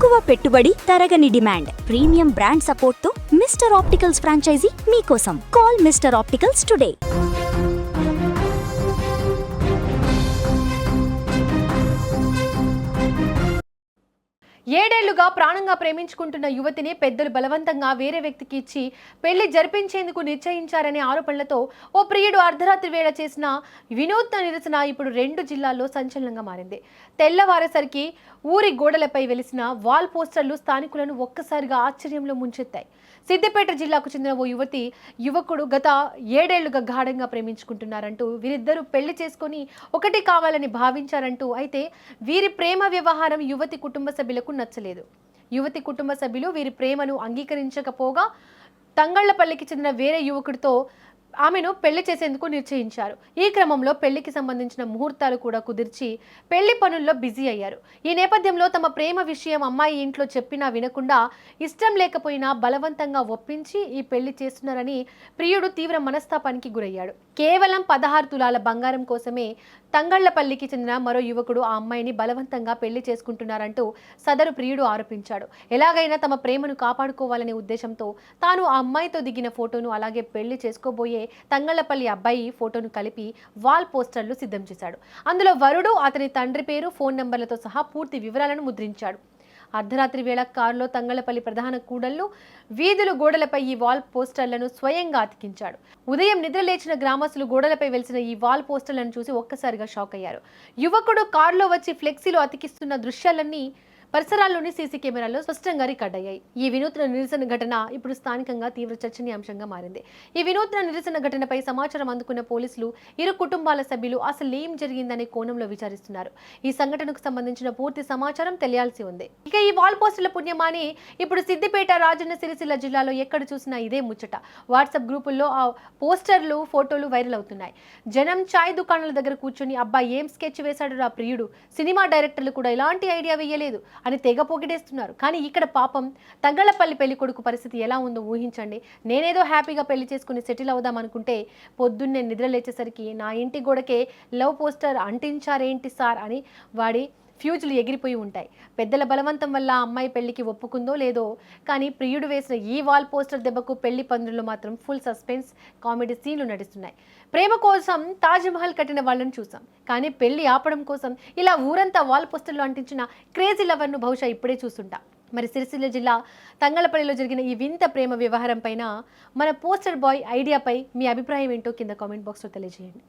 తక్కువ పెట్టుబడి, తరగని డిమాండ్, ప్రీమియం బ్రాండ్ సపోర్ట్ తో మిస్టర్ ఆప్టికల్స్ ఫ్రాంచైజీ మీకోసం. Call mister opticals today. ఏడేళ్లుగా ప్రాణంగా ప్రేమించుకుంటున్న యువతిని పెద్దలు బలవంతంగా వేరే వ్యక్తికి ఇచ్చి పెళ్లి జరిపించేందుకు నిశ్చయించారనే ఆరోపణలతో ఓ ప్రియుడు అర్ధరాత్రి వేళ చేసిన వినూత్న నిరసన ఇప్పుడు 2 జిల్లాల్లో సంచలనంగా మారింది. తెల్లవారేసరికి ఊరి గోడలపై వెలిసిన వాల్ పోస్టర్లు స్థానికులను ఒక్కసారిగా ఆశ్చర్యంలో ముంచెత్తాయి. సిద్దిపేట జిల్లాకు చెందిన ఓ యువకుడు గత 7 ఏళ్లుగా గాఢంగా ప్రేమించుకుంటున్నారంటూ, వీరిద్దరూ పెళ్లి చేసుకుని ఒకటి కావాలని భావించారంటూ, అయితే వీరి ప్రేమ వ్యవహారం యువతి కుటుంబ సభ్యులకు నచ్చలేదు. యువతి కుటుంబ సభ్యులు వీరి ప్రేమను అంగీకరించకపోగా తంగళ్లపల్లికి చెందిన వేరే యువకుడితో ఆమెను పెళ్లి చేసేందుకు నిశ్చయించారు. ఈ క్రమంలో పెళ్లికి సంబంధించిన ముహూర్తాలు కూడా కుదిర్చి పెళ్లి పనుల్లో బిజీ అయ్యారు. ఈ నేపథ్యంలో తమ ప్రేమ విషయం అమ్మాయి ఇంట్లో చెప్పినా వినకుండా, ఇష్టం లేకపోయినా బలవంతంగా ఒప్పించి ఈ పెళ్లి చేస్తున్నారని ప్రియుడు తీవ్ర మనస్తాపానికి గురయ్యాడు. కేవలం 16 తులాల బంగారం కోసమే తంగళ్లపల్లికి చెందిన మరో యువకుడు ఆ అమ్మాయిని బలవంతంగా పెళ్లి చేసుకుంటున్నారంటూ సదరు ప్రియుడు ఆరోపించాడు. ఎలాగైనా తమ ప్రేమను కాపాడుకోవాలనే ఉద్దేశంతో తాను ఆ అమ్మాయితో దిగిన ఫోటోను, అలాగే పెళ్లి చేసుకోబోయే తంగళ్లపల్లి అబ్బాయి ఫోటోను కలిపి వాల్ పోస్టర్లు సిద్ధం చేశాడు. అందులో వరుడు, అతని తండ్రి పేరు, ఫోన్ నంబర్లతో సహా పూర్తి వివరాలను ముద్రించాడు. అర్ధరాత్రి వేళ కారులో తంగళ్లపల్లి ప్రధాన కూడళ్లు, వీధులు గోడలపై ఈ వాల్ పోస్టర్లను స్వయంగా అతికించాడు. ఉదయం నిద్ర లేచిన గ్రామస్తులు గోడలపై వెలిసిన ఈ వాల్ పోస్టర్లను చూసి ఒక్కసారిగా షాక్ అయ్యారు. యువకుడు కారులో వచ్చి ఫ్లెక్సీలో అతికిస్తున్న దృశ్యాలన్నీ పరిసరాల్లోని సీసీ కెమెరాల్లో స్పష్టంగా రికార్డ్ అయ్యాయి. ఈ వినూత్న నిరసన ఘటన ఇప్పుడు స్థానికంగా తీవ్ర చర్చనీయాంశంగా మారింది. ఈ వినూత్న నిరసన ఘటనపై సమాచారం అందుకున్న పోలీసులు ఇరు కుటుంబాల సభ్యులు అసలు ఏం జరిగిందనే కోణంలో విచారిస్తున్నారు. ఈ సంఘటనకు సంబంధించిన పూర్తి సమాచారం తెలియాల్సి ఉంది. ఇక ఈ వాల్ పోస్టర్ల పుణ్యమాని ఇప్పుడు సిద్దిపేట, రాజన్న సిరిసిల్ల జిల్లాలో ఎక్కడ చూసినా ఇదే ముచ్చట. వాట్సాప్ గ్రూపుల్లో ఆ పోస్టర్లు, ఫోటోలు వైరల్ అవుతున్నాయి. జనం చాయ్ దుకాణాల దగ్గర కూర్చొని అబ్బా ఏం స్కెచ్ వేశాడు రా ప్రియుడు, సినిమా డైరెక్టర్లు కూడా ఇలాంటి ఐడియా వేయలేదు అని తెగ పొగిడేస్తున్నారు. కానీ ఇక్కడ పాపం తంగళ్లపల్లి పెళ్లి కొడుకు పరిస్థితి ఎలా ఉందో ఊహించండి. నేనేదో హ్యాపీగా పెళ్లి చేసుకుని సెటిల్ అవుదాం అనుకుంటే పొద్దున్నే నిద్ర లేచేసరికి నా ఇంటి గోడకే లవ్ పోస్టర్ అంటించారేంటి సార్ అని వాడి ఫ్యూజులు ఎగిరిపోయి ఉంటాయి. పెద్దల బలవంతం వల్ల అమ్మాయి పెళ్లికి ఒప్పుకుందో లేదో, కానీ ప్రియుడు వేసిన ఈ వాల్ పోస్టర్ దెబ్బకు పెళ్లి పందుల్లో మాత్రం ఫుల్ సస్పెన్స్, కామెడీ సీన్లు నడుస్తున్నాయి. ప్రేమ కోసం తాజ్మహల్ కట్టిన వాళ్ళని చూసాం, కానీ పెళ్లి ఆపడం కోసం ఇలా ఊరంతా వాల్ పోస్టర్లు అంటించిన క్రేజీ లవర్ను బహుశా ఇప్పుడే చూస్తుంటా. మరి సిరిసిల్ల జిల్లా తంగళ్లపల్లిలో జరిగిన ఈ వింత ప్రేమ వ్యవహారం పైన, మన పోస్టర్ బాయ్ ఐడియాపై మీ అభిప్రాయం ఏంటో కింద కామెంట్ బాక్స్లో తెలియజేయండి.